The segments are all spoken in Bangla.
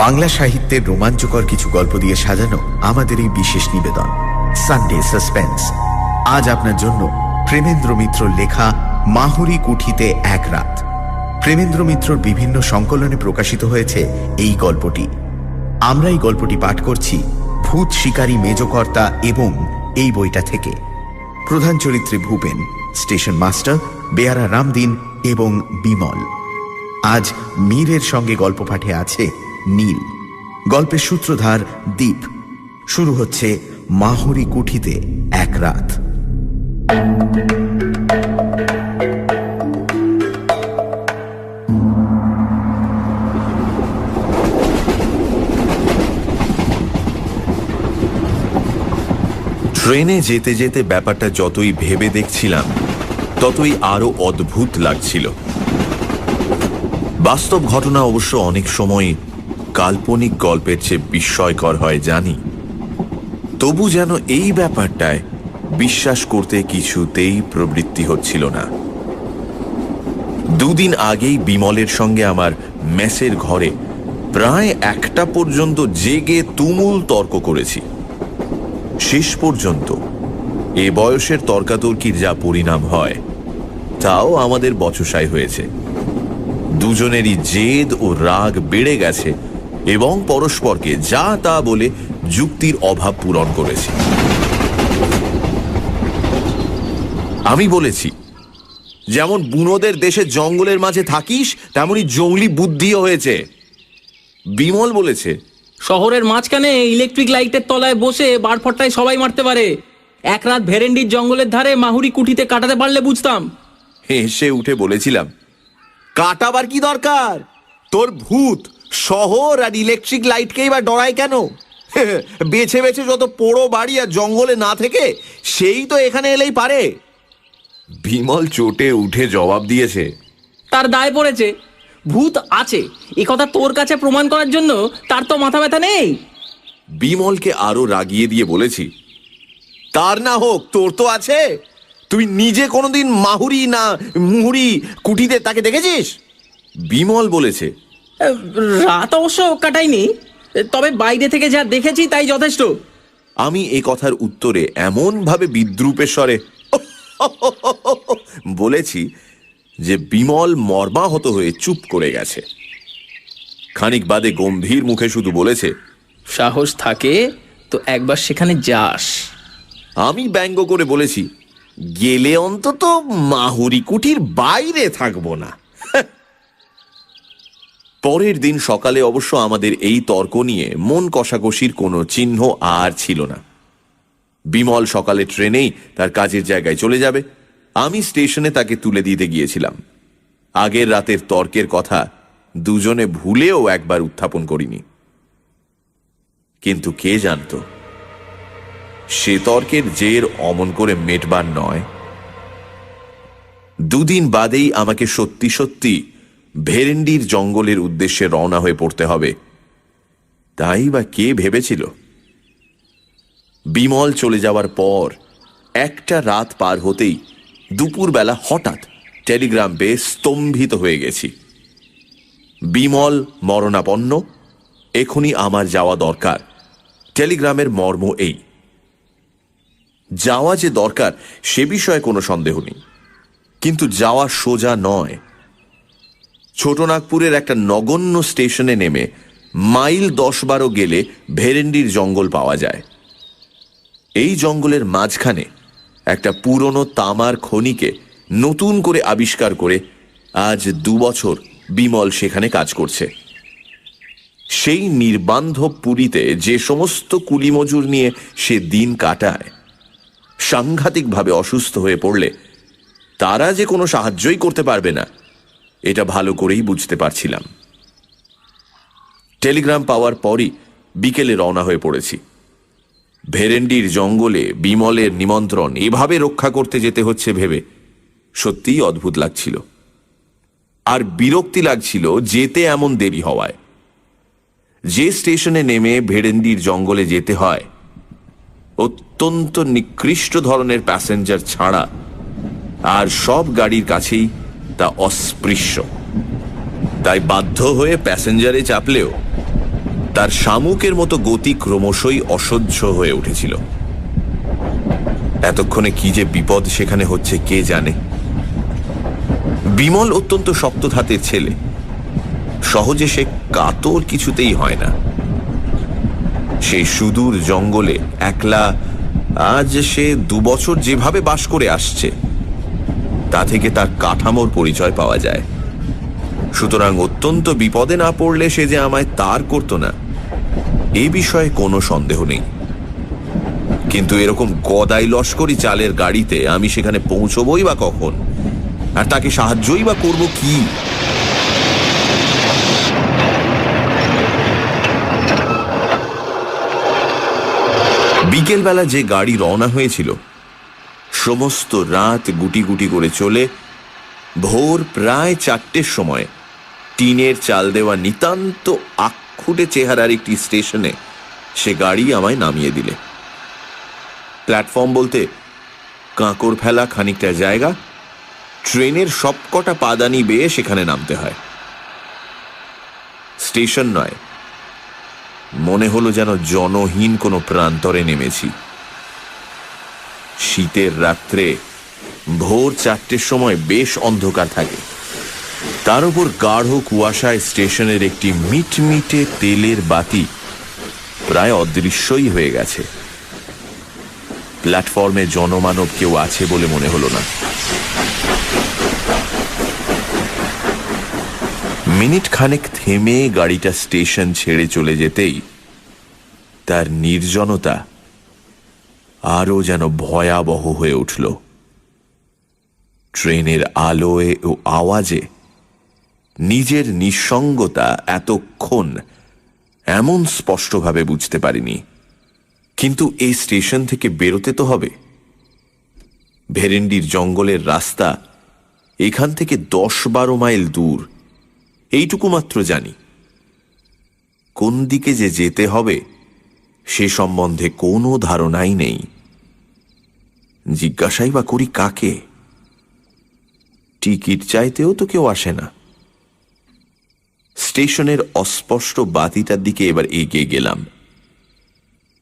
বাংলা সাহিত্যের রোমাঞ্চকর কিছু গল্প দিয়ে সাজানো আমাদের এই বিশেষ নিবেদন সানডে সাসপেন্স। আজ আপনার জন্য প্রেমেন্দ্র মিত্রর লেখা মাহুরী কুঠিতে এক রাত। প্রেমেন্দ্র মিত্রর বিভিন্ন সংকলনে প্রকাশিত হয়েছে এই গল্পটি। আমরা এই গল্পটি পাঠ করছি ভূত শিকারী মেজকর্তা এবং এই বইটা থেকে। প্রধান চরিত্রে ভূপেন, স্টেশন মাস্টার, বেয়ারা রামদিন এবং বিমল। আজ মীরের সঙ্গে গল্প পাঠে আছে নীল। গল্পের সূত্রধার দীপ। শুরু হচ্ছে মাহুরী কুঠিতে এক রাত। ট্রেনে যেতে যেতে ব্যাপারটা যতই ভেবে দেখছিলাম ততই আরো অদ্ভুত লাগছিল। বাস্তব ঘটনা অবশ্য অনেক সময় কাল্পনিক গল্পের চেয়ে বিস্ময়কর হয় জানি, তবু যেন এই ব্যাপারটায় বিশ্বাস করতে কিছুতেই প্রবৃত্তি হচ্ছিল না। দুদিন আগেই বিমলের সঙ্গে আমার মেসের ঘরে প্রায় 1টা পর্যন্ত জেগে তুমুল তর্ক করেছি। শেষ পর্যন্ত এ বয়সের তর্কাতর্কির যা পরিণাম হয় তাও আমাদের বচসায় হয়েছে। দুজনেরই জেদ ও রাগ বেড়ে গেছে এবং পরস্পরকে যা তা বলে যুক্তির অভাব পূরণ করেছি। আমি বলেছি, যেমন বুনোদের দেশে জঙ্গলের মাঝে থাকিস তেমনই জঙ্গলি বুদ্ধিও হয়েছে। বিমল বলেছে, শহরের মাঝখানে ইলেকট্রিক লাইটের তলায় বসে বারফট্টায় সবাই মারতে পারে। এক রাত ভেরেন্ডির জঙ্গলের ধারে মাহুরী কুঠিতে কাটাতে পারলে বুঝতাম। হেসে উঠে বলেছিলাম, কাটাবার কি দরকার? তোর ভূত শহর আর ইলেকট্রিক লাইটকেই বা ডরায় কেন? বেছে বেছে যত পোড়ো বাড়ি আর জঙ্গলে না থেকে সেই তো এখানে এলেই পারে। বিমল চোটে উঠে জবাব দিয়েছে, তার দায় পড়েছে। ভূত আছে এ কথা তোর কাছে প্রমাণ করার জন্য তার তো মাথা ব্যথা নেই। বিমলকে আরো রাগিয়ে দিয়ে বলেছি, তার না হোক তোর তো আছে। তুই নিজে কোনোদিন মাহুরী না মুহুরী কুঠিতে তাকে দেখেছিস? বিমল বলেছে, রাত অবশ্য কাটাইনি, তবে বাইরে থেকে যা দেখেছি তাই যথেষ্ট। আমি এ কথার উত্তরে এমন ভাবে বিদ্রূপের স্বরে বলেছি যে বিমল মর্মাহত হয়ে চুপ করে গেছে। খানিক বাদে গম্ভীর মুখে শুধু বলেছে, সাহস থাকে তো একবার সেখানে যাস। আমি ব্যঙ্গ করে বলেছি, গেলে অন্তত মাহুরী কুঠির বাইরে থাকবো না। পরের দিন সকালে অবশ্য আমাদের এই তর্ক নিয়ে মন কষাকষির কোনো চিহ্ন আর ছিল না। বিমল সকালে ট্রেনেই তার কাজের জায়গায় চলে যাবে। আমি স্টেশনে তাকে তুলে দিতে গিয়েছিলাম। আগের রাতের তর্কের কথা দুজনে ভুলেও একবার উত্থাপন করিনি। কিন্তু কে জানত সে তর্কের জের অমন করে মেটবার নয়। দুদিন বাদেই আমাকে সত্যি সত্যি ভেরেন্ডির জঙ্গলের উদ্দেশ্যে রওনা হয়ে পড়তে হবে। তাই বা কে ভেবেছিল? বিমল চলে যাওয়ার পর 1টা রাত পার হতেই দুপুরবেলা হঠাৎ টেলিগ্রাম পেয়ে স্তম্ভিত হয়ে গেছি। বিমল মরণাপন্ন, এখনই আমার যাওয়া দরকার। টেলিগ্রামের মর্ম এই। যাওয়া যে দরকার সে বিষয়ে কোনো সন্দেহ নেই, কিন্তু যাওয়া সোজা নয়। ছোটনাগপুরের একটা নগণ্য স্টেশনে নেমে মাইল 10-12 গেলে ভেরেন্ডির জঙ্গল পাওয়া যায়। এই জঙ্গলের মাঝখানে একটা পুরনো তামার খনিকে নতুন করে আবিষ্কার করে আজ 2 বছর বিমল সেখানে কাজ করছে। সেই নির্বান্ধব পুরীতে যে সমস্ত কুলিমজুর নিয়ে সে দিন কাটায়, সাংঘাতিকভাবে অসুস্থ হয়ে পড়লে তারা যে কোনো সাহায্যই করতে পারবে না এটা ভালো করেই বুঝতে পারছিলাম। টেলিগ্রাম পাওয়ার পরই বিকেলে রওনা হয়ে পড়েছি। ভেরেন্ডির জঙ্গলে বিমলের নিমন্ত্রণ এভাবে রক্ষা করতে যেতে হচ্ছে ভেবে সত্যিই অদ্ভুত লাগছিল। আর বিরক্তি লাগছিল যেতে এমন দেরি হওয়ায়। যে স্টেশনে নেমে ভেরেন্ডির জঙ্গলে যেতে হয় অত্যন্ত নিকৃষ্ট ধরনের প্যাসেঞ্জার ছাড়া আর সব গাড়ির কাছেই তা অস্পৃশ্য। তাই বাধ্য হয়ে প্যাসেঞ্জারে চাপলেও তার শামুকের মতো গতি ক্রমশই অসহ্য হয়ে উঠেছিল। এতক্ষণে কি যে বিপদ সেখানে হচ্ছে কে জানে। বিমল অত্যন্ত শক্ত ধাতের ছেলে, সহজে সে কাতর কিছুতেই হয় না। সেই সুদূর জঙ্গলে একলা আজ সে 2 বছর যেভাবে বাস করে আসছে তা থেকে তার কাঠামোর পরিচয় পাওয়া যায়। সুতরাং অত্যন্ত বিপদে না পড়লে সে যে আমায় তার করত না এ বিষয়ে কোনো সন্দেহ নেই। কিন্তু এরকম গদাই লস্করি চালের গাড়িতে আমি সেখানে পৌঁছবই বা কখন, আর তাকে সাহায্যই বা করব কি? বিকেলবেলা যে গাড়ি রওনা হয়েছিল সমস্ত রাত গুটি গুটি করে চলে ভোর প্রায় 4টের সময় টিনের চাল দেওয়া নিতান্ত আক্ষুটে চেহারার একটি স্টেশনে সে গাড়ি আমায় নামিয়ে দিলে। প্ল্যাটফর্ম বলতে কাঁকড় ফেলা খানিকটা জায়গা, ট্রেনের সবকটা পাদানি বেয়ে সেখানে নামতে হয়। স্টেশন নয়, মনে হলো যেন জনহীন কোনো প্রান্তরে নেমেছি। শীতের রাত্রে ভোর 4টের সময় বেশ অন্ধকার থাকে, তার উপর গাঢ় কুয়াশায় স্টেশনের একটি মিটমিটে তেলের বাতি প্রায় অদৃশ্যই হয়ে গেছে। প্ল্যাটফর্মে জনমানব কেউ আছে বলে মনে হলো না। মিনিট খানেক থেমে গাড়িটা স্টেশন ছেড়ে চলে যেতেই তার নির্জনতা আরো যেন ভয়াবহ হয়ে উঠল। ট্রেনের আলোয় ও আওয়াজে নিজের নিঃসঙ্গতা এতক্ষণ এমন স্পষ্টভাবে বুঝতে পারিনি। কিন্তু এই স্টেশন থেকে বেরোতে তো হবে। ভেরেন্ডির জঙ্গলের রাস্তা এখান থেকে 10-12 মাইল দূর, এইটুকু মাত্র জানি। কোন দিকে যে যেতে হবে সে সম্বন্ধে কোনো ধারণাই নেই। জিজ্ঞাসাই বা করি কাকে? টিকিট চাইতেও তো কেউ আসে না। স্টেশনের অস্পষ্ট বাতিটার দিকে এবার এগিয়ে গেলাম।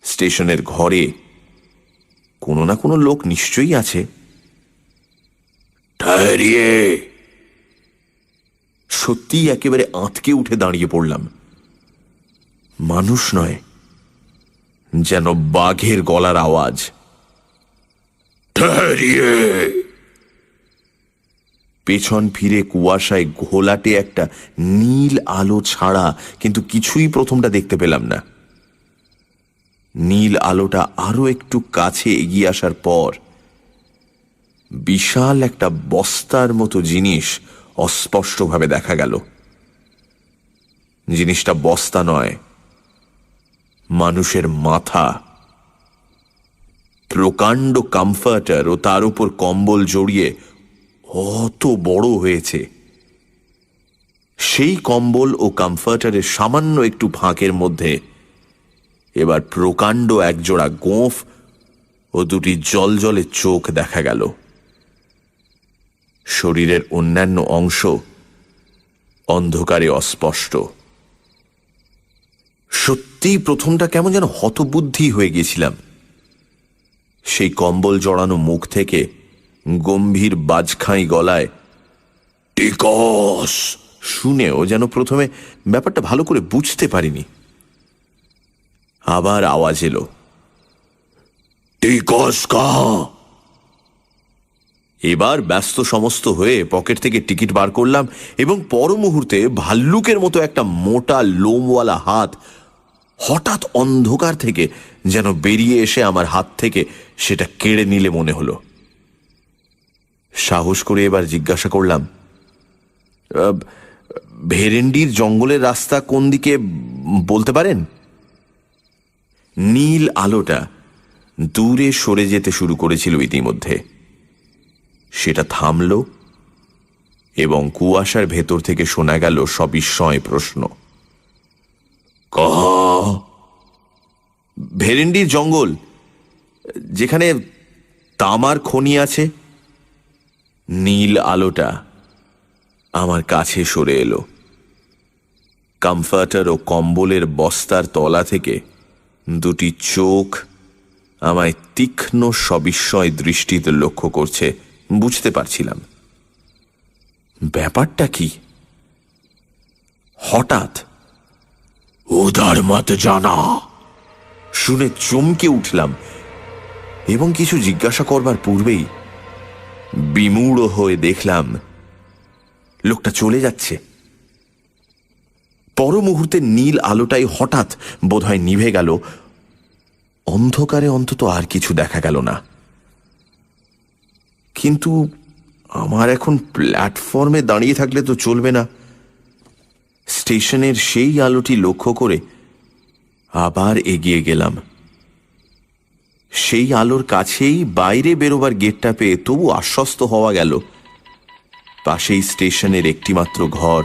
স্টেশনের ঘরে কোনো না কোনো লোক নিশ্চয়ই আছে। সত্যিই একেবারে আঁতকে উঠে দাঁড়িয়ে পড়লাম। মানুষ নয়, যেন বাঘের গলার আওয়াজ। পেছন ফিরে কুয়াশায় ঘোলাটে একটা নীল আলো ছাড়া কিন্তু কিছুই প্রথমটা দেখতে পেলাম না। নীল আলোটা আরো একটু কাছে এগিয়ে আসার পর বিশাল একটা বস্তার মতো জিনিস অস্পষ্টভাবে দেখা গেল। জিনিসটা বস্তা নয়, মানুষের মাথা। প্রকাণ্ড কমফর্টার ও তার উপর কম্বল জড়িয়ে অত বড় হয়েছে। সেই কম্বল ও কমফর্টারের সামান্য একটু ফাঁকের মধ্যে এবার প্রকাণ্ড একজোড়া গোঁফ ও দুটি জলজলে চোখ দেখা গেল। শরীরের অন্যান্য অংশ অন্ধকারে অস্পষ্ট। সত্যিই প্রথমটা কেমন যেন হতবুদ্ধি হয়ে গেছিলাম। সেই কম্বল জড়ানো মুখ থেকে গম্ভীর বাজখাঁই গলায় টিকস শুনেও যেন প্রথমে ব্যাপারটা ভালো করে বুঝতে পারিনি। আবার আওয়াজ এলো, টিকস কাহা? এবার ব্যস্ত সমস্ত হয়ে পকেট থেকে টিকিট বার করলাম এবং পর মুহূর্তে ভাল্লুকের মতো একটা মোটা লোমওয়ালা হাত হঠাৎ অন্ধকার থেকে যেন বেরিয়ে এসে আমার হাত থেকে সেটা কেড়ে নিলে মনে হলো। সাহস করে এবার জিজ্ঞাসা করলাম, ভেরেন্ডির জঙ্গলের রাস্তা কোন দিকে বলতে পারেন? নীল আলোটা দূরে সরে যেতে শুরু করেছিল ইতিমধ্যে। সেটা থামল এবং কুয়াশার ভেতর থেকে শোনা গেল সবিস্ময় প্রশ্ন, ভেরেন্ডির জঙ্গল, যেখানে তামার খনি আছে। নীল আলোটা আমার কাছে সরে এলো। কমফর্টার ও কম্বলের বস্তার তলা থেকে দুটি চোখ আমায় তীক্ষ্ণ সবিস্ময় দৃষ্টিতে লক্ষ্য করছে। বুঝতে পারছিলাম ব্যাপারটা কি। হঠাৎ উদার মত জানা শুনে চমকে উঠলাম এবং কিছু জিজ্ঞাসা করবার পূর্বেই বিমূঢ় হয়ে দেখলাম লোকটা চলে যাচ্ছে। পর মুহূর্তে নীল আলোটাই হঠাৎ বোধহয় নিভে গেল। অন্ধকারে অন্তত আর কিছু দেখা গেল না। কিন্তু আমার এখন প্ল্যাটফর্মে দাঁড়িয়ে থাকলে তো চলবে না। স্টেশনের সেই আলোটি লক্ষ্য করে আবার এগিয়ে গেলাম। সেই আলোর কাছেই বাইরে বেরোবার গেটটা পেয়ে তবু আশ্বস্ত হওয়া গেল পাশেই স্টেশনের একটিমাত্র ঘর।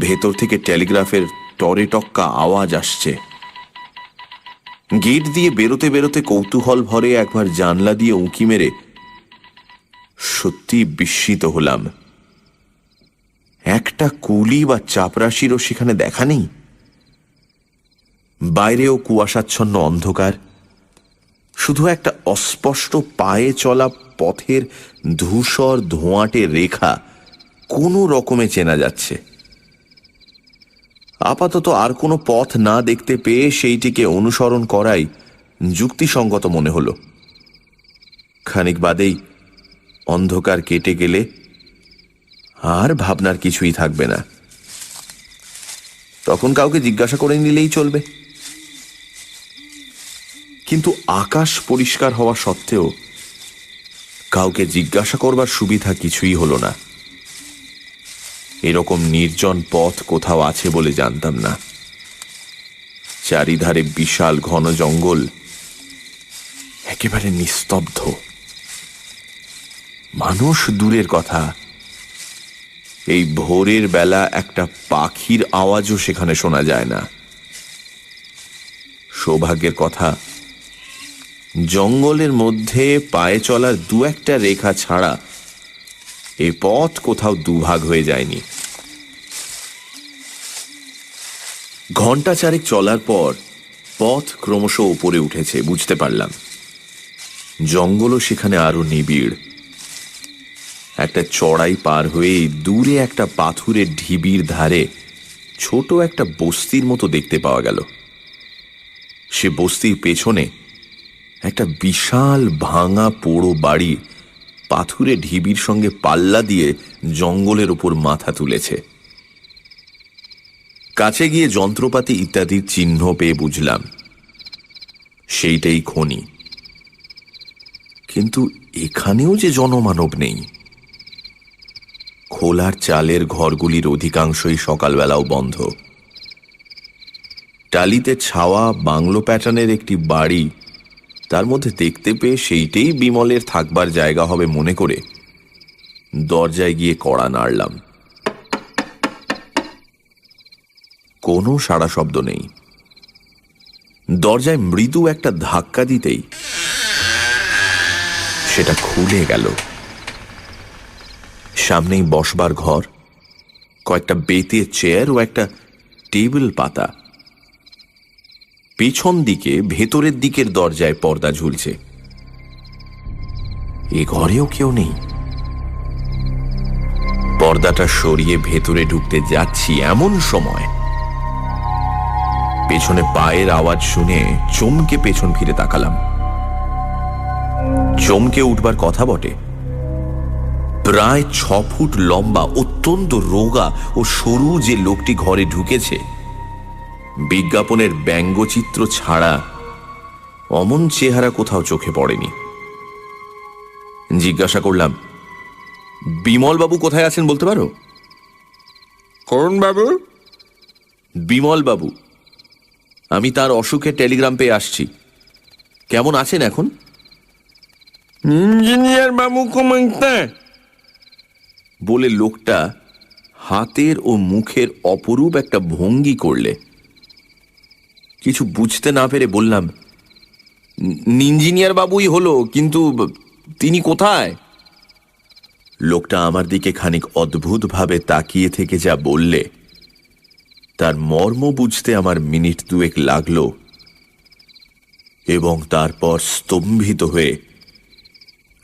ভেতর থেকে টেলিগ্রাফের টরে টক্কা আওয়াজ আসছে। গেট দিয়ে বেরোতে বেরোতে কৌতূহল ভরে একবার জানলা দিয়ে উঁকি মেরে সত্যি বিস্মিত হলাম। একটা কুলি বা চাপরাশিরও সেখানে দেখা নেই। বাইরেও কুয়াশাচ্ছন্ন অন্ধকার। শুধু একটা অস্পষ্ট পায়ে চলা পথের ধূসর ধোঁয়াটে রেখা কোনো রকমে চেনা যাচ্ছে। আপাতত আর কোনো পথ না দেখতে পেয়ে সেইটিকে অনুসরণ করাই যুক্তিসঙ্গত মনে হল। খানিক বাদেই অন্ধকার কেটে গেলে আর ভাবনার কিছুই থাকবে না। তখন কাউকে জিজ্ঞাসা করে নিলেই চলবে। কিন্তু আকাশ পরিষ্কার হওয়া সত্ত্বেও কাউকে জিজ্ঞাসা করবার সুবিধা কিছুই হলো না। এরকম নির্জন পথ কোথাও আছে বলে জানতাম না। চারিধারে বিশাল ঘন জঙ্গল, একেবারে নিস্তব্ধ। মানুষ দূরের কথা, এই ভোরের বেলা একটা পাখির আওয়াজও সেখানে শোনা যায় না। সৌভাগ্যের কথা, জঙ্গলের মধ্যে পায়ে চলার দু একটা রেখা ছাড়া এই পথ কোথাও দুভাগ হয়ে যায়নি। ঘণ্টা চারেক চলার পর পথ ক্রমশ উপরে উঠেছে বুঝতে পারলাম। জঙ্গলও সেখানে আরো নিবিড়। একটা চড়াই পার হয়ে দূরে একটা পাথুরের ঢিবির ধারে ছোট একটা বস্তির মতো দেখতে পাওয়া গেল। সে বস্তির পেছনে একটা বিশাল ভাঙা পোড়ো বাড়ি পাথুরে ঢিবির সঙ্গে পাল্লা দিয়ে জঙ্গলের উপর মাথা তুলেছে। কাছে গিয়ে যন্ত্রপাতি ইত্যাদির চিহ্ন পেয়ে বুঝলাম সেইটাই খনি। কিন্তু এখানেও যে জনমানব নেই। খোলার চালের ঘরগুলির অধিকাংশই সকালবেলাও বন্ধ। টালিতে ছাওয়া বাংলো প্যাটার্নের একটি বাড়ি তার মধ্যে দেখতে পেয়ে সেইটাই বিমলের থাকবার জায়গা হবে মনে করে দরজায় গিয়ে কড়া নাড়লাম। কোনো সাড়া শব্দ নেই। দরজায় মৃদু একটা ধাক্কা দিতেই সেটা খুলে গেল। সামনেই বসবার ঘর, কয়েকটা বেতের চেয়ার ও একটা টেবিল পাতা। পেছন দিকে ভেতরের দিকের দরজায় পর্দা ঝুলছে। এ ঘরেও কেউ নেই। পর্দাটা সরিয়ে ভেতরে ঢুকতে যাচ্ছি এমন সময় পেছনে পায়ের আওয়াজ শুনে চমকে পেছন ফিরে তাকালাম। চমকে উঠবার কথা বটে। প্রায় 6 ফুট লম্বা অত্যন্ত রোগা ও সরু যে লোকটি ঘরে ঢুকেছে, বিজ্ঞাপনের ব্যঙ্গচিত্র ছাড়া অমন চেহারা কোথাও চোখে পড়েনি। জিজ্ঞাসা করলাম, বিমল বাবু কোথায় আছেন বলতে পারো? কোন বাবু? বিমল বাবু। আমি তার অসুখের টেলিগ্রাম পেয়ে আসছি। কেমন আছেন এখন? ইঞ্জিনিয়ার বাবু কমাইতে বলে লোকটা হাতের ও মুখের অপরূপ একটা ভঙ্গি করলে। কিছু বুঝতে না পেরে বললাম, ইঞ্জিনিয়ার বাবুই হলো, কিন্তু তিনি কোথায়? লোকটা আমার দিকে খানিক অদ্ভুতভাবে তাকিয়ে থেকে যা বললে তার মর্ম বুঝতে আমার মিনিট দুয়েক লাগল এবং তারপর স্তম্ভিত হয়ে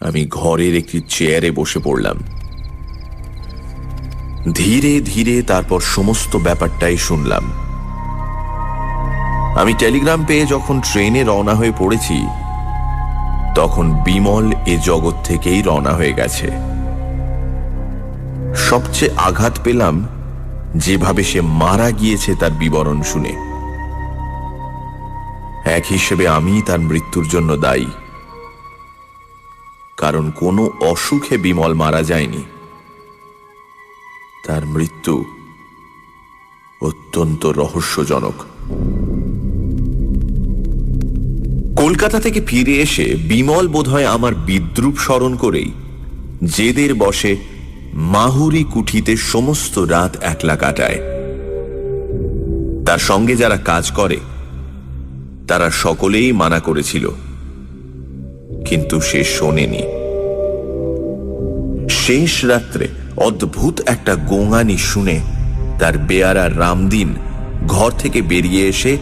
আমি ঘরের একটি চেয়ারে বসে পড়লাম। ধীরে ধীরে তারপর সমস্ত ব্যাপারটাই শুনলাম। আমি টেলিগ্রাম পেয়ে যখন ট্রেনে রওনা হয়ে পড়েছি তখন বিমল এ জগৎ থেকেই রওনা হয়ে গেছে। সবচেয়ে আঘাত পেলাম যেভাবে সে মারা গিয়েছে তার বিবরণ শুনে। এক হিসেবে আমি তার মৃত্যুর জন্য দায়ী, কারণ কোনো অসুখে বিমল মারা যায়নি। তার মৃত্যু অত্যন্ত রহস্যজনক। কলকাতা থেকে ফিরে এসে বিমল বোধহয় আমার বিদ্রূপ স্মরণ করেই জেদের বসে মাহুরি কুঠিতে সমস্ত রাত একলা কাটায়। তার সঙ্গে যারা কাজ করে তারা সকলেই মানা করেছিল, কিন্তু সে শোনেনি। শেষ রাত্রে অদ্ভুত একটা গোঙানি শুনে তার বেয়ারা রামদিন ঘর থেকে বেরিয়ে এসে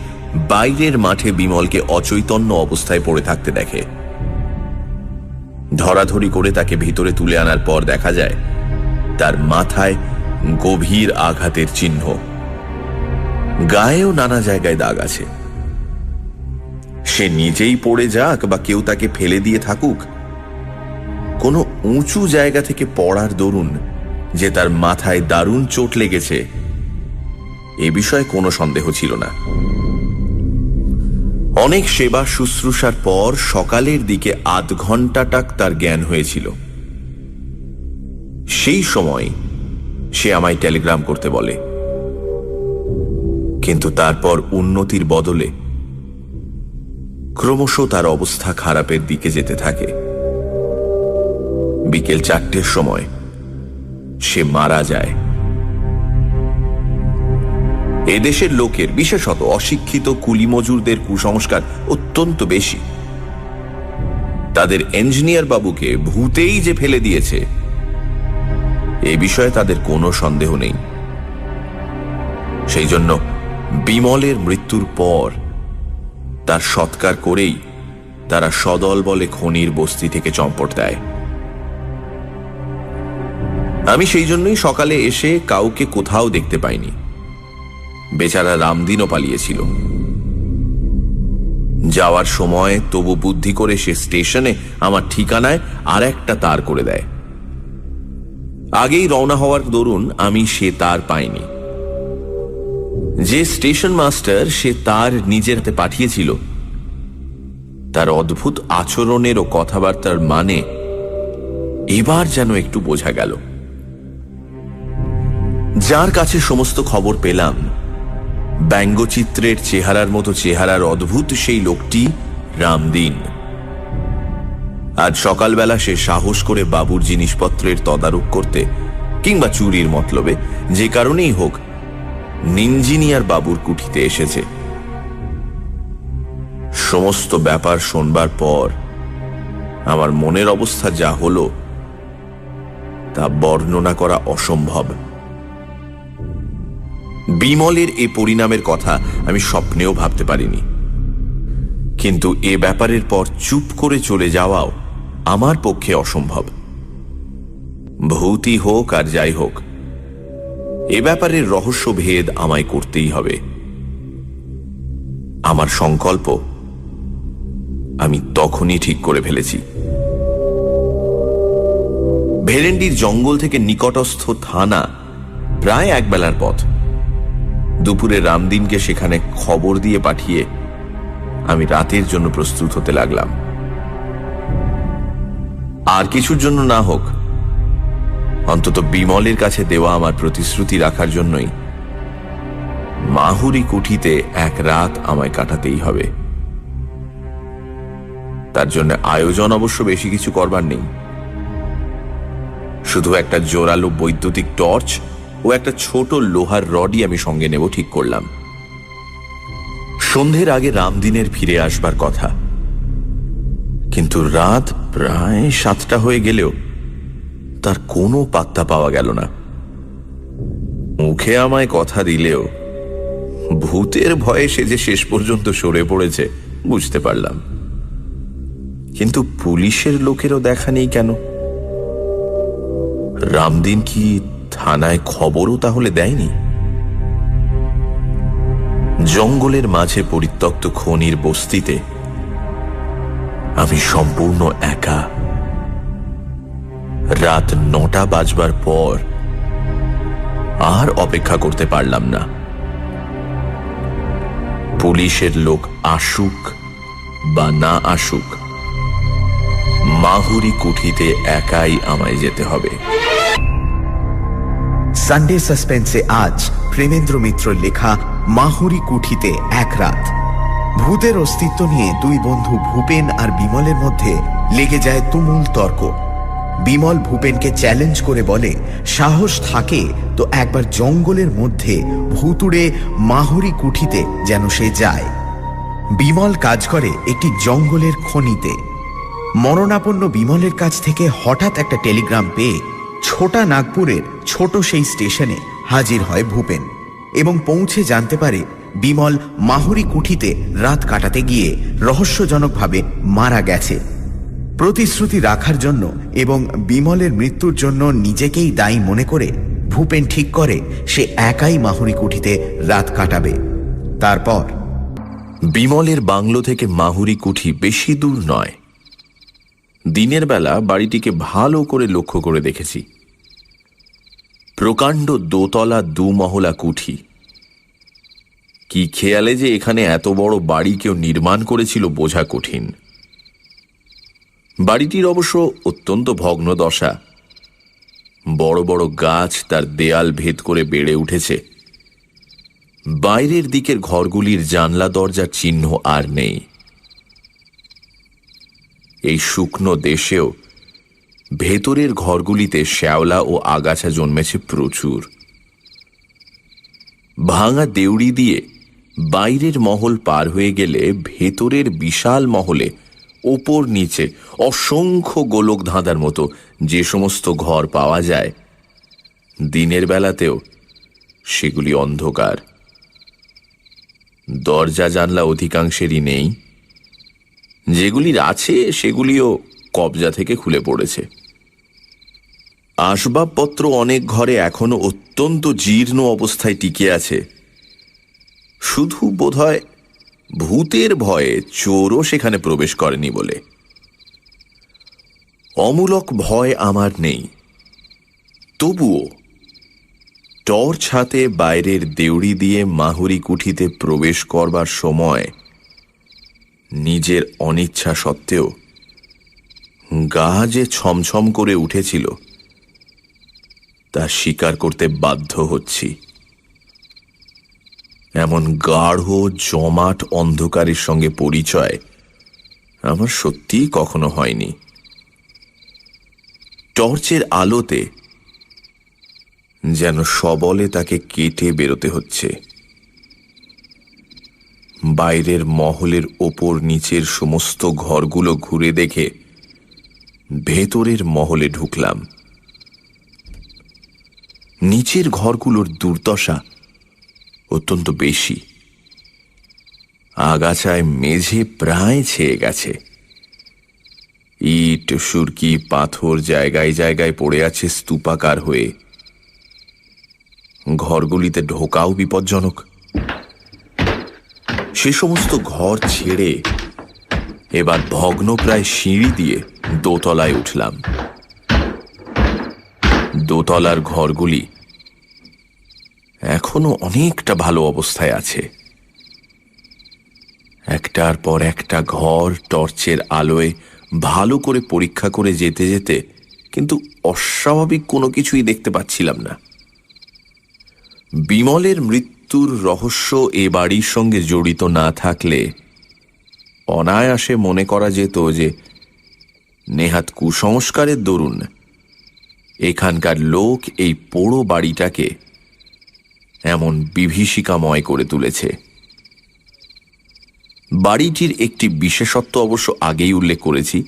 বাইরের মাঠে বিমলকে অচৈতন্য অবস্থায় পড়ে থাকতে দেখে। ধরাধরি করে তাকে ভিতরে তুলে আনার পর দেখা যায় তার মাথায় গভীর আঘাতের চিহ্ন, গায়েও নানা জায়গায় দাগ আছে। সে নিজেই পড়ে যাক বা কেউ তাকে ফেলে দিয়ে থাকুক, কোনো উঁচু জায়গা থেকে পড়ার দরুন যে তার মাথায় দারুণ চোট লেগেছে এ বিষয়ে কোনো সন্দেহ ছিল না। অনেক সেবা শুশ্রূষার পর সকালের দিকে আধ ঘন্টাটাক তার জ্ঞান হয়েছিল। সেই সময় সে আমায় টেলিগ্রাম করতে বলে, কিন্তু তারপর উন্নতির বদলে ক্রমশ তার অবস্থা খারাপের দিকে যেতে থাকে। বিকেল 4টের সময় সে মারা যায়। এদেশের লোকের, বিশেষত অশিক্ষিত কুলি মজুরদের কুসংস্কার অত্যন্ত বেশি। তাদের ইঞ্জিনিয়ার বাবুকে ভূতেই যে ফেলে দিয়েছে এ বিষয়ে তাদের কোনো সন্দেহ নেই। সেই জন্য বিমলের মৃত্যুর পর তার সৎকার করেই তারা সদল বলে খনির বস্তি থেকে চম্পট দেয়। আমি সেই জন্যই সকালে এসে কাউকে কোথাও দেখতে পাইনি। বেচারা রামদিনও পালিয়েছিল। যাওয়ার সময় তবু বুদ্ধি করে সে স্টেশনে আমার ঠিকানায় আর একটা তার করে দেয়। আগেই রওনা হওয়ার দরুন আমি সে তার পাইনি। যে স্টেশন মাস্টার সে তার নিজের হাতে পাঠিয়েছিল তার অদ্ভুত আচরণের ও কথাবার্তার মানে এবার যেন একটু বোঝা গেল। যার কাছে সমস্ত খবর পেলাম, ব্যঙ্গচিত্রের চেহারার মতো চেহারার অদ্ভুত সেই লোকটি রামদিন। আজ সকালবেলা সে সাহস করে বাবুর জিনিসপত্রের তদারক করতে কিংবা চুরির মতলবে যে কারণেই হোক ইঞ্জিনিয়ার বাবুর কুঠিতে এসেছে। সমস্ত ব্যাপার শোনবার পর আমার মনের অবস্থা যা হলো তা বর্ণনা করা অসম্ভব। বিমলের এ পরিণামের কথা আমি স্বপ্নেও ভাবতে পারিনি, কিন্তু এ ব্যাপারের পর চুপ করে চলে যাওয়াও আমার পক্ষে অসম্ভব। ভূতই হোক আর যাই হোক, এ ব্যাপারের রহস্যভেদ আমায় করতেই হবে। আমার সংকল্প আমি তখনই ঠিক করে ফেলেছি। ভেরেন্ডির জঙ্গল থেকে নিকটস্থ থানা প্রায় একবেলার পথ। দুপুরে রামদিনকে সেখানে খবর দিয়ে পাঠিয়ে আমি রাতের জন্য প্রস্তুত হতে লাগলাম। আর কিছুর জন্য না হোক, অন্তত বিমলের কাছে দেওয়া আমার প্রতিশ্রুতি রাখার জন্যই মাহুরি কুঠিতে এক রাত আমায় কাটাতেই হবে। তার জন্য আয়োজন অবশ্য বেশি কিছু করবার নেই। শুধু একটা জোরালো বৈদ্যুতিক টর্চ ও একটা ছোট লোহার রডই আমি সঙ্গে নেব ঠিক করলাম। সন্ধ্যের আগে রামদিনের ফিরে আসবার কথা, কিন্তু রাত প্রায় 7টা হয়ে গেলেও তার কোনো পাত্তা পাওয়া গেল না। মুখে আমায় কথা দিলেও ভূতের ভয়ে সে যে শেষ পর্যন্ত সরে পড়েছে বুঝতে পারলাম, কিন্তু পুলিশের লোকেরও দেখা নেই কেন? রামদিন কি থানায় খবরও তাহলে দেয়নি? জঙ্গলের মাঝে পরিত্যক্ত খনির বস্তিতে আমি সম্পূর্ণ একা। রাত 9টা বাজবার পর আর অপেক্ষা করতে পারলাম না। পুলিশের লোক আসুক বা না আসুক, মাহুরি কুঠিতে একাই আমায় যেতে হবে। সানডে সাসপেন্সে আজ প্রেমেন্দ্র মিত্র লেখা মাহুরি কুঠিতে এক রাত। ভূতের অস্তিত্ব নিয়ে দুই বন্ধু ভূপেন আর বিমলের মধ্যে লেগে যায় তুমুল তর্ক। বিমল ভূপেনকে চ্যালেঞ্জ করে বলে, সাহস থাকে তো একবার জঙ্গলের মধ্যে ভুতুড়ে মাহুরি কুঠিতে যেন সে যায়। বিমল কাজ করে একটি জঙ্গলের খনিতে। মরণাপন্ন বিমলের কাছ থেকে হঠাৎ একটা টেলিগ্রাম পেয়ে ছোটা নাগপুরের ছোট সেই স্টেশনে হাজির হয় ভূপেন এবং পৌঁছে জানতে পারে বিমল মাহুরি কুঠিতে রাত কাটাতে গিয়ে রহস্যজনকভাবে মারা গেছে। প্রতিশ্রুতি রাখার জন্য এবং বিমলের মৃত্যুর জন্য নিজেকেই দায়ী মনে করে ভূপেন ঠিক করে সে একাই মাহুরি কুঠিতে রাত কাটাবে। তারপর বিমলের বাংলো থেকে মাহুরি কুঠি বেশি দূর নয়। দিনের বেলা বাড়িটিকে ভালো করে লক্ষ্য করে দেখেছি। প্রকাণ্ড দোতলা দুমহলা কুঠি। কি খেয়ালে যে এখানে এত বড় বাড়ি কেউ নির্মাণ করেছিল বোঝা কঠিন। বাড়িটির অবশ্য অত্যন্ত ভগ্ন দশা। বড় বড় গাছ তার দেয়াল ভেদ করে বেড়ে উঠেছে। বাইরের দিকের ঘরগুলির জানলা দরজার চিহ্ন আর নেই। এই শুকনো দেশেও ভেতরের ঘরগুলিতে শ্যাওলা ও আগাছা জন্মেছে প্রচুর। ভাঙা দেউড়ি দিয়ে বাইরের মহল পার হয়ে গেলে ভেতরের বিশাল মহলে ওপর নিচে অসংখ্য গোলক ধাঁধার মতো যে সমস্ত ঘর পাওয়া যায়, দিনের বেলাতেও সেগুলি অন্ধকার। দরজা জানলা অধিকাংশেরই নেই। যেগুলির আছে সেগুলিও কবজা থেকে খুলে পড়েছে। আসবাবপত্র অনেক ঘরে এখনো অত্যন্ত জীর্ণ অবস্থায় টিকে আছে। শুধু বোধহয় ভূতের ভয়ে চোরও সেখানে প্রবেশ করেনি বলে। অমূলক ভয় আমার নেই, তবুও টর্চ হাতে বাইরের দেউড়ি দিয়ে মাহুরি কুঠিতে প্রবেশ করবার সময় নিজের অনিচ্ছা সত্ত্বেও গা যে ছমছম করে উঠেছিল তা স্বীকার করতে বাধ্য হচ্ছি। এমন গাঢ় জমাট অন্ধকারের সঙ্গে পরিচয় আমার সত্যিই কখনো হয়নি। টর্চের আলোতে যেন সবলে তাকে কেটে বেরোতে হচ্ছে। বাইরের মহলের ওপর নিচের সমস্ত ঘরগুলো ঘুরে দেখে ভেতরের মহলে ঢুকলাম। নিচের ঘরগুলোর দুর্দশা অত্যন্ত বেশি। আগাছায় মেঝে প্রায় ছেয়ে গেছে। ইট সুরকি পাথর জায়গায় জায়গায় পড়ে আছে স্তূপাকার হয়ে। ঘরগুলিতে ঢোকাও বিপজ্জনক। সে সমস্ত ঘর ছেড়ে এবার ভগ্নপ্রায় সিঁড়ি দিয়ে দোতলায় উঠলাম। দোতলার ঘরগুলি এখনো অনেকটা ভালো অবস্থায় আছে। একটার পর একটা ঘর টর্চের আলোয় ভালো করে পরীক্ষা করে যেতে যেতে কিন্তু অস্বাভাবিক কোনো কিছুই দেখতে পাচ্ছিলাম না। বিমলের মৃত্যুর রহস্য এ বাড়ির সঙ্গে জড়িত না থাকলে অনায়াসে মনে করা যেত যে নেহাত কুসংস্কারের দরুন এখানকার লোক এই পোড়ো বাড়িটাকে এমন বিভীষিকাময় করে তুলেছে। বাড়িটির একটি বিশেষত্ব অবশ্য আগেই উল্লেখ করেছি।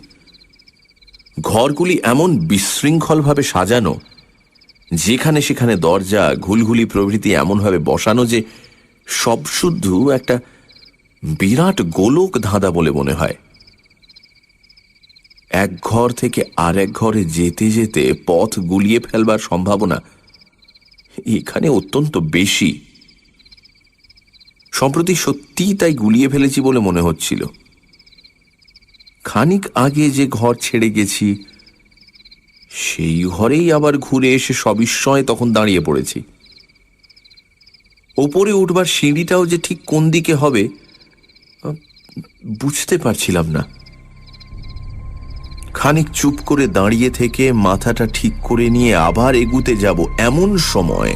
ঘরগুলি এমন বিশৃঙ্খলভাবে সাজানো, যেখানে সেখানে দরজা ঘুলঘুলি প্রভৃতি এমনভাবে বসানো যে সব শুধু একটা বিরাট গোলক ধাঁধা বলে মনে হয়। এক ঘর থেকে আরেক ঘরে যেতে যেতে পথ গুলিয়ে ফেলবার সম্ভাবনা এখানে অত্যন্ত বেশি। সম্প্রতি সত্যিই তাই গুলিয়ে ফেলেছি বলে মনে হচ্ছিল। খানিক আগে যে ঘর ছেড়ে গেছি সেই ঘরেই আবার ঘুরে এসে সবিস্ময়ে তখন দাঁড়িয়ে পড়েছি। ওপরে উঠবার সিঁড়িটাও যে ঠিক কোন দিকে হবে বুঝতে পারছিলাম না। খানিক চুপ করে দাঁড়িয়ে থেকে মাথাটা ঠিক করে নিয়ে আবার এগুতে যাব এমন সময়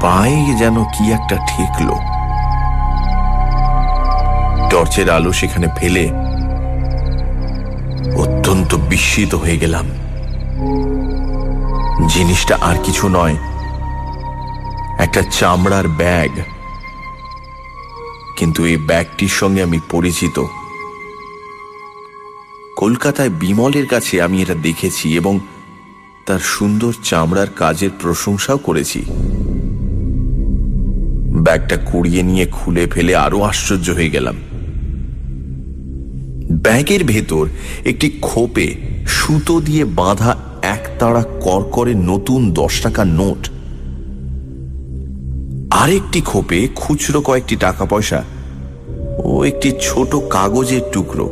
পায়ে যেন কি একটা ঠেকলো। টর্চের আলো সেখানে ফেলে অত্যন্ত বিস্মিত হয়ে গেলাম। জিনিসটা আর কিছু নয়, একটা চামড়ার ব্যাগ। কিন্তু এই ব্যাগটির সঙ্গে আমি পরিচিত। কলকাতায় বিমলের কাছে আমি এটা দেখেছি এবং তার সুন্দর চামড়ার কাজের প্রশংসাও করেছি। ব্যাগটা কুড়িয়ে নিয়ে খুলে ফেলে আরো আশ্চর্য হয়ে গেলাম। ব্যাগের ভেতর একটি খোপে সুতো দিয়ে বাঁধা একতাড়া করকরে নতুন 10 টাকার নোট, আরেকটি খোপে খুচরো কয়েকটি টাকা পয়সা ও একটি ছোট কাগজের টুকরো।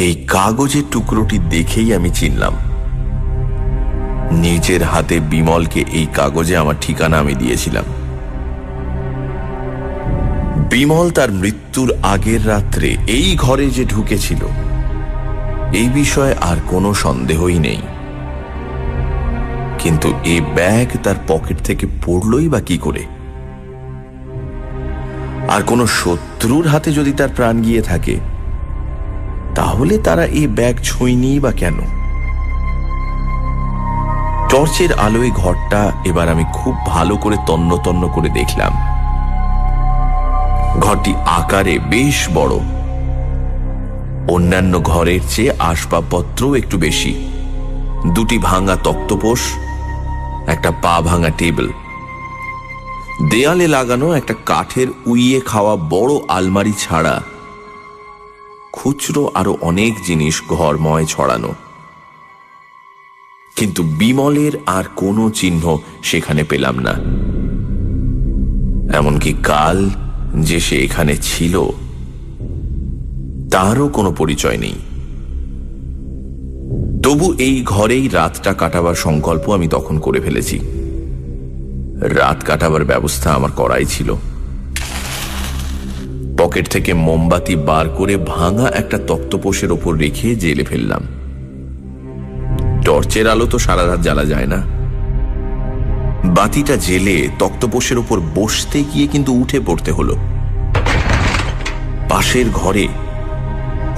এই কাগজের টুকরোটি দেখেই আমি চিনলাম। নিজের হাতে বিমলকে এই কাগজে আমার ঠিকানা আমি দিয়েছিলাম। বিমল তার মৃত্যুর আগের রাত্রে এই ঘরে যে ঢুকেছিল এই বিষয়ে আর কোনো সন্দেহই নেই। কিন্তু এই ব্যাগ তার পকেট থেকে পড়লই বা কি করে? আর কোনো শত্রুর হাতে যদি তার প্রাণ গিয়ে থাকে তাহলে তারা এই ব্যাগ ছুঁয়নি বা কেন? টর্চের আলোয় ঘরটা এবার আমি খুব ভালো করে তন্ন তন্ন করে দেখলাম। ঘরটি আকারে বেশ বড়, অন্যান্য ঘরের চেয়ে আসবাবপত্র একটু বেশি। দুটি ভাঙা তক্তপোষ, একটা পা ভাঙা টেবিল, দেয়ালে লাগানো একটা কাঠের উইয়ে খাওয়া বড় আলমারি ছাড়া খুচরো আরো অনেক জিনিস ঘরময় ছড়ানো। কিন্তু বিমলের আর কোনো চিহ্ন সেখানে পেলাম না। এমনকি কাল যে সে এখানে ছিল তারও কোনো পরিচয় নেই। তবু এই ঘরেই রাতটা কাটাবার সংকল্প আমি তখন করে ফেলেছি। রাত কাটাবার ব্যবস্থা আমার করাই ছিল। পকেট থেকে মোমবাতি বার করে ভাঙা একটা তক্তপোষের ওপর রেখে জেলে ফেললাম। টর্চের আলো তো সারা রাত জ্বালা যায় না। বাতিটা জেলে তক্তপোষের ওপর বসতে গিয়ে কিন্তু উঠে পড়তে হলো। পাশের ঘরে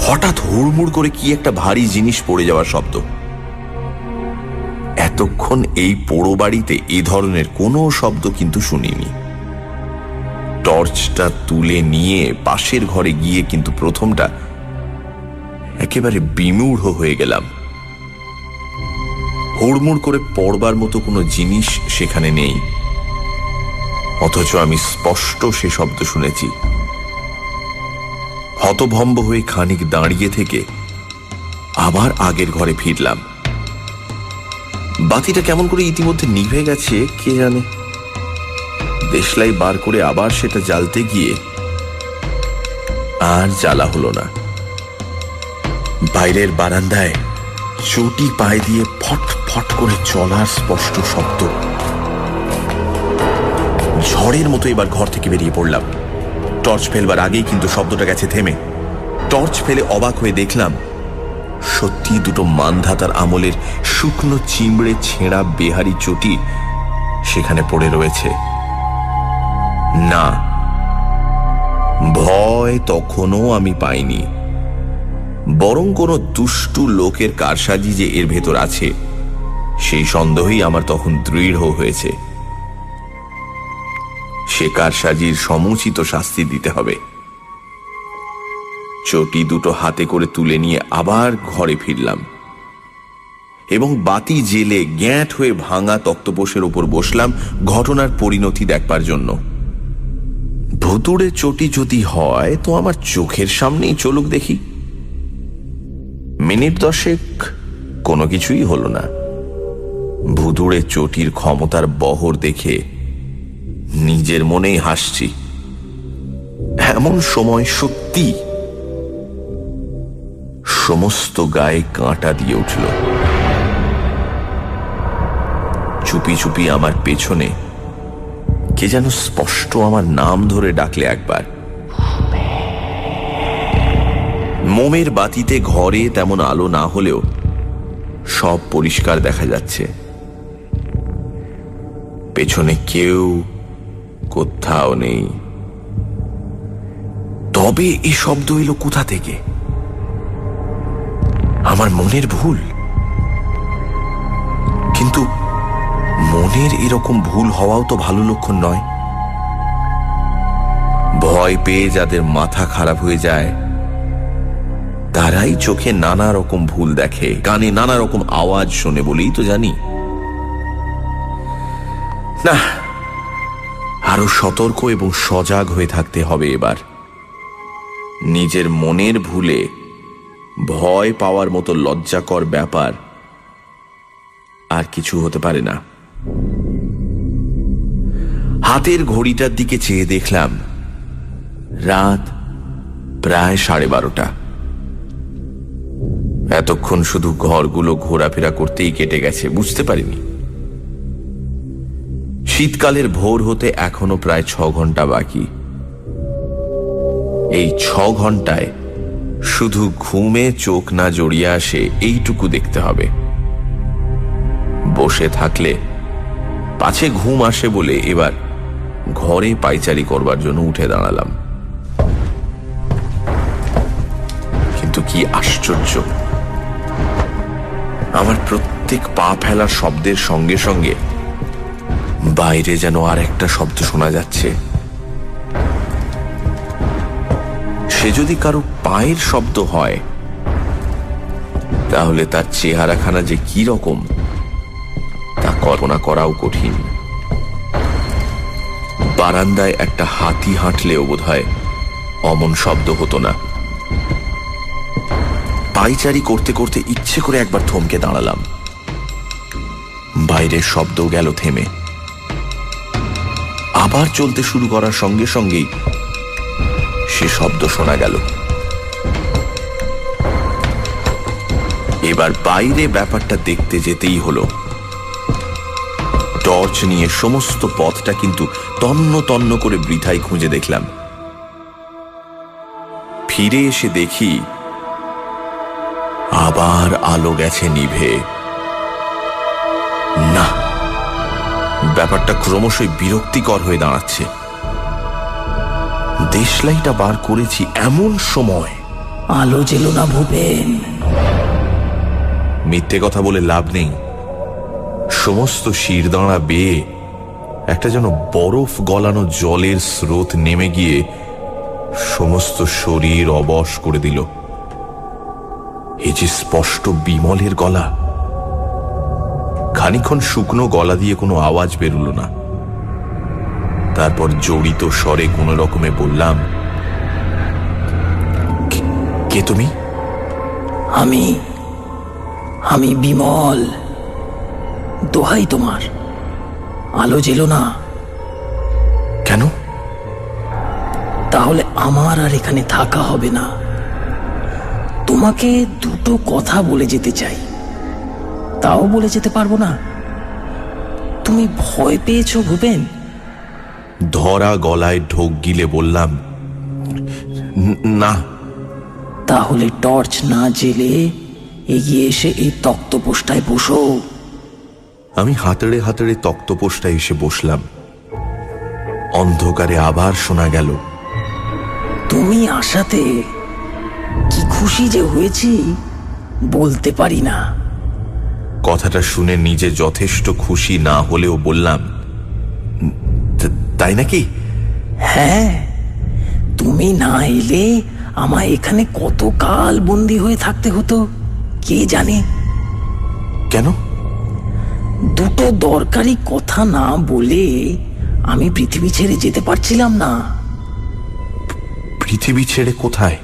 হঠাৎ হুড়মুড় করে কি একটা ভারী জিনিস পড়ে যাওয়ার শব্দ। এতক্ষণ এই পোড়ো বাড়িতে এ ধরনের কোনো শব্দ কিন্তু শুনিনি। টর্চটা তুলে নিয়ে পাশের ঘরে গিয়ে কিন্তু প্রথমটা একেবারে বিমূঢ় হয়ে গেলাম। হুড়মুড় করে পড়বার মতো কোনো জিনিস সেখানে নেই, অথচ আমি স্পষ্ট সে শব্দ শুনেছি। হতভম্ব হয়ে খানিক দাঁড়িয়ে থেকে আবার আগের ঘরে ফিরলাম। বাতিটা কেমন করে ইতিমধ্যে নিভে গেছে কে জানে। দেশলাই বার করে আবার সেটা জ্বালতে গিয়ে আর জ্বালা হলো না। বাইরের বারান্দায় চটি পায়ে দিয়ে ফট ফট করে চলার স্পষ্ট শব্দ। ঝড়ের মতো এবার ঘর থেকে বেরিয়ে পড়লাম। টর্চ ফেলবার আগেই কিন্তু শব্দটা গেছে থেমে। টর্চ ফেলে অবাক হয়ে দেখলাম সত্যি দুটো মানধাতার আমলের শুকনো চিমড়ে ছেঁড়া বেহারি চটি সেখানে পড়ে রয়েছে। না, ভয় তখনও আমি পাইনি, বরং কোনো দুষ্টু লোকের কারসাজি যে এর ভেতর আছে সেই সন্দেহই আমার তখন দৃঢ় হয়েছে। সে কারসাজির সমুচিত শাস্তি দিতে হবে। চটি দুটো হাতে করে তুলে নিয়ে আবার ঘরে ফিরলাম। এবং বাতি জেলে গ্যাঁট হয়ে ভাঙা তক্তপোষের ওপর বসলাম ঘটনার পরিণতি দেখবার জন্য। ভুতুড়ে চটি যদি হয় তো আমার চোখের সামনেই চলুক দেখি। মিনিট 10 কোনো কিছুই হলো না। ভুতুড়ে চটির ক্ষমতার বহর দেখে নিজের মনেই হাসছি। এমন সময় সত্যি সমস্ত গায়ে কাঁটা দিয়ে উঠল। চুপি চুপি আমার পেছনে কে যেন স্পষ্ট আমার নাম ধরে ডাকলে একবার। মোমের বাতিতে ঘরে তেমন আলো না হলেও সব পরিষ্কার দেখা যাচ্ছে। পেছনে কেউ কোথাও নেই। তবে এই শব্দ এলো কোথা থেকে? আমার মনের ভুল? কিন্তু মনের এরকম ভুল হওয়াও তো ভালো লক্ষণ নয়। ভয় পেয়ে যাদের মাথা খারাপ হয়ে যায় তারাই চোখে নানা রকম ভুল দেখে, কানে নানা রকম আওয়াজ শোনে বলেই তো জানি। না, আরো সতর্ক এবং সজাগ হয়ে থাকতে হবে এবার। নিজের মনের ভুলে ভয় পাওয়ার মতো লজ্জাকর ব্যাপার আর কিছু হতে পারে না। হাতের ঘড়িটার দিকে চেয়ে দেখলাম রাত প্রায় 12:30। এতক্ষণ শুধু ঘরগুলো ঘোরাফেরা করতেই কেটে গেছে, বুঝতে পারিনি শীতকালের ভোর হতে এখনো প্রায় 6 ঘন্টা বাকি। এই 6 ঘন্টায় শুধু ঘুমে চোখ না জড়িয়ে আসে এইটুকু দেখতে হবে। বসে থাকলে পাছে ঘুম আসে বলে এবার ঘরে পায়চারি করবার জন্য উঠে দাঁড়ালাম। কিন্তু কি আশ্চর্য, আমার প্রত্যেক পা ফেলার শব্দের সঙ্গে সঙ্গে বাইরে যেন আর একটা শব্দ শোনা যাচ্ছে। সে যদি কারো পায়ের শব্দ হয় তাহলে তার চেহারাখানা যে কি রকম তা কল্পনা করাও কঠিন। বারান্দায় একটা হাতি হাঁটলেও বোধহয় অমন শব্দ হতো না। পায়চারি করতে করতে ইচ্ছে করে একবার থমকে দাঁড়ালাম। বাইরের শব্দ গেল থেমে। আবার চলতে শুরু করার সঙ্গে সঙ্গেই সে শব্দ শোনা গেল। এবার বাইরে ব্যাপারটা দেখতে যেতেই হলো। টর্চ নিয়ে সমস্ত পথটা কিন্তু তন্ন তন্ন করে বৃথাই খুঁজে দেখলাম। ফিরে এসে দেখি আবার আলো গেছে নিভে। না, ব্যাপারটা ক্রমশই বিরক্তিকর হয়ে দাঁড়াচ্ছে। দেশলাইটা বার করেছি এমন সময়। আলো জ্বেলো না ভূপেন। মিথ্যে কথা বলে লাভ নেই। সমস্ত শিরদাঁড়া বেয়ে একটা যেন বরফ গলানো জলের স্রোত নেমে গিয়ে সমস্ত শরীর অবশ করে দিল। এই যে স্পষ্ট বিমলের গলা। খানিকক্ষণ শুকনো গলা দিয়ে কোনো আওয়াজ বেরুল না। তারপর জড়িত স্বরে কোনো রকমে বললাম, কে তুমি? আমি বিমল। দোহাই তোমার, আলো জ্বেলো না। কেন? তাহলে আমার আর এখানে থাকা হবে না। তোমাকে দুটো কথা বলে যেতে চাই, তাও বলে যেতে পারবো না। তুমি ভয় পেয়েছো ভূপেন? ধরা গলায় ঢোক গিলে বললাম, না। তাহলে টর্চ না জেলে এগিয়ে এসে এই তক্তপোষটায় বসো। আমি হাতড়ে হাতড়ে তক্তপোষটায় এসে বসলাম। অন্ধকারে আবার শোনা গেল, তুমি আসাতে কি খুশি যে হয়েছি বলতে পারি না। কথাটা শুনে নিজে যথেষ্ট খুশি না হলেও বললাম, তাই নাকি? হ্যাঁ, তুমি না এলে আমায় এখানে কত কাল বন্দী হয়ে থাকতে হতো কে জানে। কেন? দুটো দরকারি কথা না বলে আমি পৃথিবী ছেড়ে যেতে পারছিলাম না। পৃথিবী ছেড়ে কোথায়?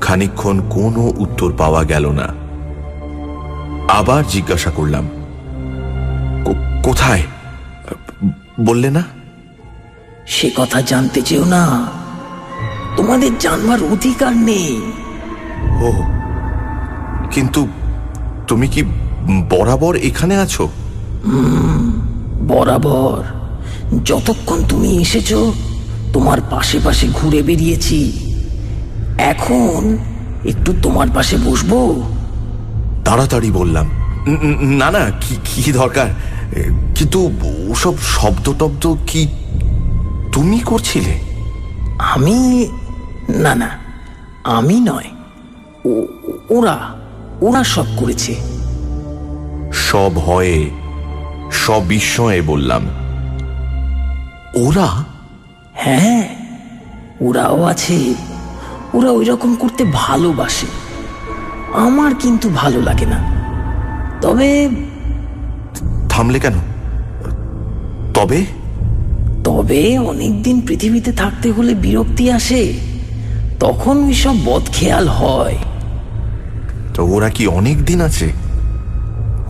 খানিকক্ষণ কোনো উত্তর পাওয়া গেল না। আবার জিজ্ঞাসা করলাম, কোথায় বললে না? সে কথা জানতে চেও না, তোমাদের জানবার অধিকার নেই। ও, কিন্তু তুমি কি বরাবর এখানে আছো? বরাবর যতক্ষণ তুমি এসেছো তোমার পাশে পাশে ঘুরে বেরিয়েছি। এখন একটু তোমার পাশে বসবো? তাড়াতাড়ি বললাম, না না, কি দরকার। কিন্তু ওসব শব্দ টব্দ কি তুমি করছিলে? আমি? না না, আমি নয়, ওরা ওরা সব করেছে। সব ভয়ে, সব বিস্ময়ে বললাম, ওরা? হ্যাঁ, ওরাও আছে। ওরা ওই রকম করতে ভালোবাসে, আমার কিন্তু ভালো লাগে না। তবে থামলে কেন? তবে তবে অনেকদিন পৃথিবীতে থাকতে হলে বিরক্তি আসে, তখন ওই সব বদখেয়াল হয়। তো ওরা কি অনেক দিন আছে?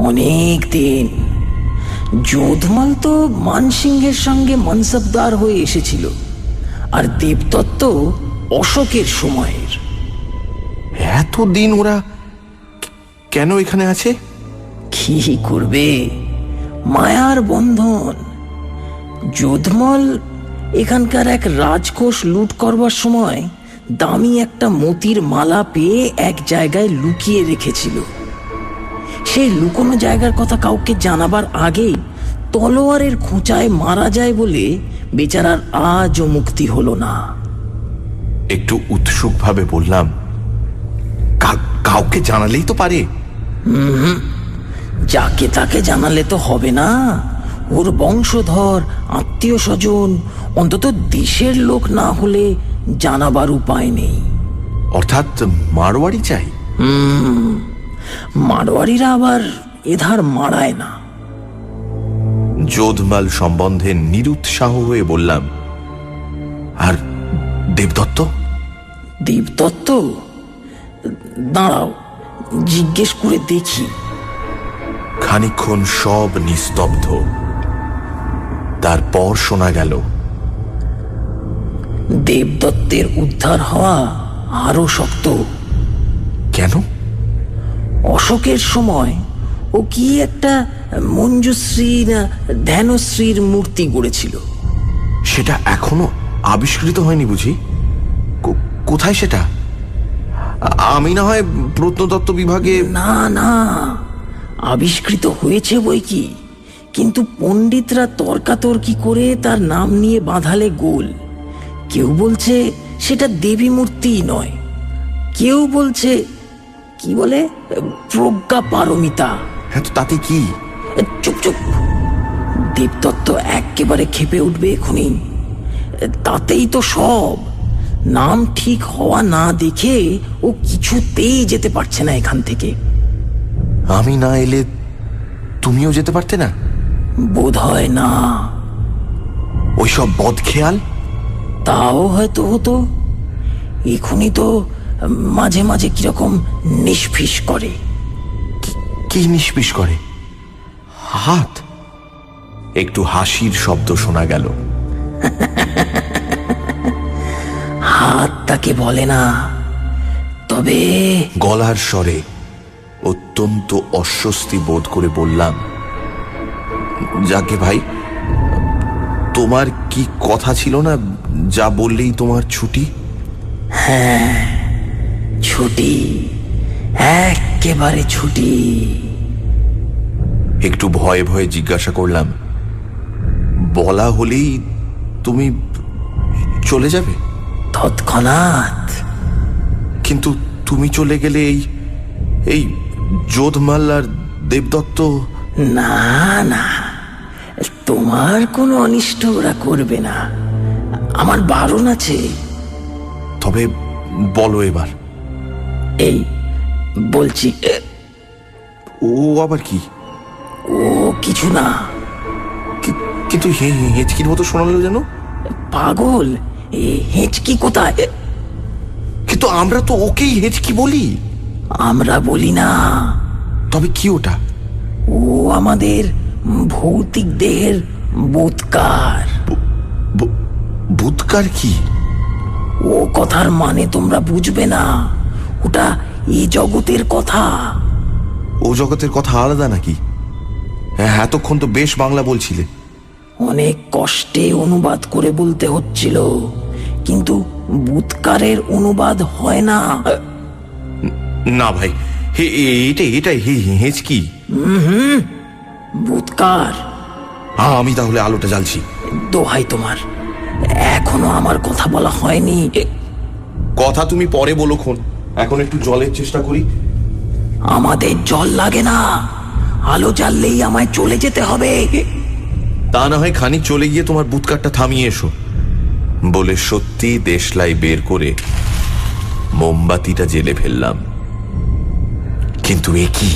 অনেক দিন। যোধমাল তো মানসিংহের সঙ্গে মনসবদার হয়ে এসেছিল, আর দেবদত্ত অশোকের সময়ের। এতদিন ওরা কেন এখানে আছে? কি করবে, মায়ার বন্ধন। যোধমল এখানকার এক রাজকোষ লুট করবার সময় দামি একটা মতির মালা পেয়ে এক জায়গায় লুকিয়ে রেখেছিল। সেই লুকোনো জায়গার কথা কাউকে জানাবার আগেই তলোয়ারের খোঁচায় মারা যায় বলে বেচারার আজও মুক্তি হলো না। একটু উৎসুক ভাবে বললাম, কাউকে জানালেই তো পারে। যাকে তাকে জানালে তো হবে না। ওর বংশধর, আত্মীয় স্বজন, অন্তত দেশের লোক না হলে জানাবার উপায় নেই। অর্থাৎ মারোয়ারি চাই? মারোয়ারিরা আবার এধার মারায় না। যোধমাল সম্বন্ধে নিরুৎসাহ হয়ে বললাম, আর দেবদত্ত? দেবদত্ত? দাঁড়াও, জিজ্ঞেস করে দেখি। খানিকক্ষণ সব নিস্তব্ধ। তারপর শোনা গেল, দেবদত্তের উদ্ধার হওয়া আরো শক্ত। কেন? অশোকের সময় ও কি একটা মঞ্জুশ্রী না ধ্যানশ্রীর মূর্তি গড়েছিল। সেটা এখনো আবিষ্কৃত হয়নি বুঝি? কোথায় সেটা? আমি না হয় প্রত্নতত্ত্ব বিভাগে। না না, আবিষ্কৃত হয়েছে বই কি, কিন্তু পণ্ডিতরা তর্কাতর্কি করে তার নাম নিয়ে বাঁধালে গোল। কেউ বলছে সেটা দেবী মূর্তিই নয়, কেউ বলছে কি বলে প্রজ্ঞা পারমিতা। হ্যাঁ, তো তাতে কি? চুপ চুপ, দেবদত্ত একেবারে ক্ষেপে উঠবে এখনই। তাতেই তো সব। নাম ঠিক হওয়া না দেখে ও কিছুতেই যেতে পারছে না এখান থেকে। আমি না এলে তুমিও যেতে পারতে না? বোধ হয় না। ওইসব বদখেয়াল? তাও হয়তো হতো। এখনই তো মাঝে মাঝে কিরকম নিষ্ফিস করে। কি নিষ্পিস করে? হাত? একটু হাসির শব্দ শোনা গেল। হাত তাকে বলে না, তবে গলার স্বরে অত্যন্ত অস্বস্তি বোধ করে বললাম, যাকে ভাই, তোমার কি কথা ছিল না, যা বললেই তোমার ছুটি? হ্যাঁ, ছুটি, একেবারে ছুটি। একটু ভয়ে ভয়ে জিজ্ঞাসা করলাম, বলা হলেই তুমি চলে যাবে? তৎক্ষণাৎ। কিন্তু তুমি চলে গেলে এই যোধমাল আর দেবদত্ত? না না, তোমার কোনো অনিষ্ট ওরা করবে না, আমার বারণ আছে। তবে বলো এবার। এই বলছি, ও আবার কি? ও কিছু না। কিন্তু হেঁচকির মতো শোনালো যেন। পাগল, হেঁচকি কোথায়? কিন্তু আমরা তো ওকেই হেঁচকি বলি। আমরা বলি না। তবে কি ওটা? ও আমাদের ভৌতিক দেহের বুৎকার। ভূতকার কি? ও কথার মানে তোমরা বুঝবে না। ওটা এই জগতের কথা। ও জগতের কথা আলাদা নাকি? এতক্ষণ তো বেশ বাংলা বলছিলে। অনেক কষ্টে অনুবাদ করে বলতে হচ্ছিল, কিন্তু বুৎকারের অনুবাদ হয় না। না ভাই, এটাই হেঁচকি। বুৎকার। আমি তাহলে আলোটা জ্বালছি। দোহাই তোমার, এখনো আমার কথা বলা হয়নি। কথা তুমি পরে বলো খন, এখন একটু জলের চেষ্টা করি। আমাদের জল লাগে না, আলো জ্বাললেই আমায় চলে যেতে হবে। তা না হয় খানিক চলে গিয়ে তোমার বুৎকারটা থামিয়ে এসো। বলে সত্যি দেশলাই বের করে মোমবাতিটা জেলে ফেললাম। কিন্তু এ কি,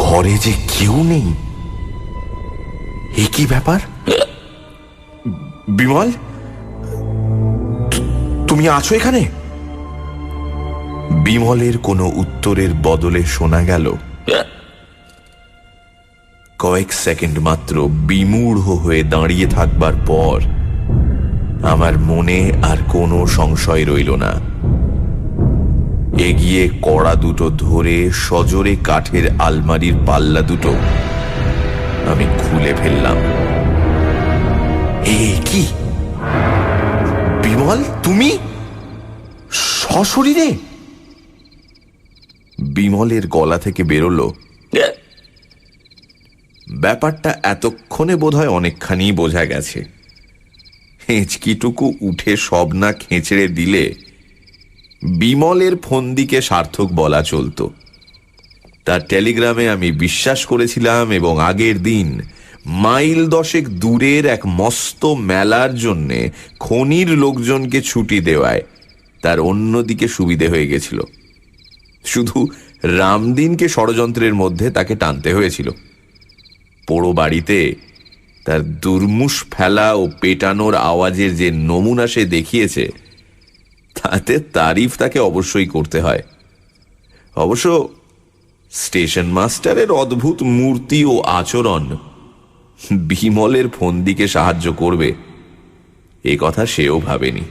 ঘরে যে কেউ নেই। এ কি ব্যাপার? বিমল, তুমি আছো এখানে? বিমলের কোনো উত্তরের বদলে শোনা গেল কয়েক সেকেন্ড মাত্র বিমূঢ় হয়ে দাঁড়িয়ে থাকবার পর আমার মনে আর কোনো সংশয় রইল না। এগিয়ে কড়া দুটো ধরে সজোরে কাঠের আলমারির পাল্লা দুটো আমি খুলে ফেললাম। এ কি বিমল, তুমি সশরীরে? বিমলের গলা থেকে বেরোলো, ব্যাপারটা এতক্ষণে বোধহয় অনেকখানি বোঝা গেছে। হেঁচকিটুকু উঠে সব না খেঁচড়ে দিলে বিমলের ফন্দিকে সার্থক বলা চলত। তার টেলিগ্রামে আমি বিশ্বাস করেছিলাম এবং আগের দিন মাইল 10 দূরের এক মস্ত মেলার জন্যে খনির লোকজনকে ছুটি দেওয়ায় তার অন্যদিকে সুবিধে হয়ে গেছিল। শুধু রামদিনকে ষড়যন্ত্রের মধ্যে তাকে টানতে হয়েছিল। পোড়ো বাড়িতে তার দুর্মুষ ফেলা ও পেটানোর আওয়াজের যে নমুনা সে দেখিয়েছে, তাতে তারিফ তাকে অবশ্যই করতে হয়। অবশ্য স্টেশন মাস্টারের অদ্ভুত মূর্তি ও আচরণ বিমলের ফন্দিকে সাহায্য করবে এ কথা সেও ভাবেনি।